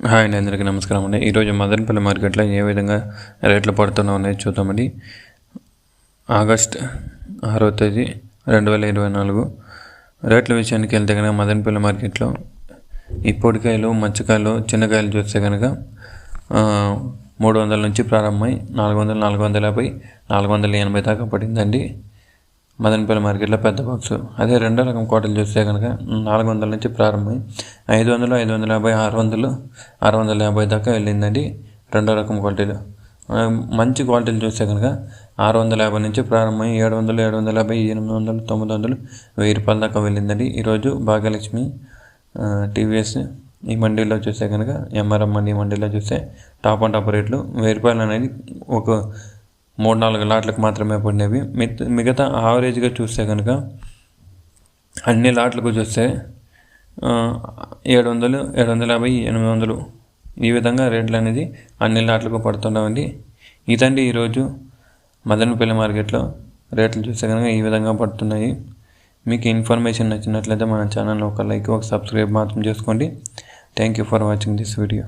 Hi అండి, అందరికీ నమస్కారం అండి. ఈరోజు మదనపల్లి మార్కెట్లో ఏ విధంగా రేట్లు పడుతున్నాయో అనేది చూద్దామండి. ఆగస్ట్ 6వ తేదీ 2024 రేట్ల విషయానికి వెళ్తే కనుక మదనపల్లి మార్కెట్లో ఈ పొడికాయలు, మచ్చకాయలు, చిన్నకాయలు చూస్తే కనుక 300 నుంచి ప్రారంభమై 400, 450, 480 దాకా పడిందండి మదనపల్లి మార్కెట్లో పెద్ద బాక్సు. అదే రెండో రకం కోటలు చూస్తే కనుక 400 నుంచి ప్రారంభమై 500, 550, 600, 650 దాకా వెళ్ళిందండి రెండో రకం క్వాలిటీలు. మంచి క్వాలిటీలు చూస్తే కనుక 650 నుంచి ప్రారంభమై 700, 750, 800, 900, 1000 రూపాయల దాకా వెళ్ళిందండి. ఈరోజు భాగ్యలక్ష్మి, టీవీఎస్ ఈ మండీలో చూస్తే కనుక ఎంఆర్ఎం మండీలో చూస్తే టాప్ అండ్ టాప్ రేట్లు 1000 రూపాయలు అనేది ఒక 3-4 లాట్లకు మాత్రమే పడినవి. మిగతా యావరేజ్గా చూస్తే కనుక అన్ని లాట్లకు చూస్తే 700, 750, 800 ఈ విధంగా రేట్లు అనేది అన్ని లాట్లకు పడుతున్నామండి. ఇదండి ఈరోజు మదనపల్లి మార్కెట్లో రేట్లు చూస్తే కనుక ఈ విధంగా పడుతున్నాయి. మీకు ఇన్ఫర్మేషన్ నచ్చినట్లయితే మన ఛానల్ని ఒక లైక్, ఒక సబ్స్క్రైబ్ మాత్రం చేసుకోండి. Thank you for watching this video.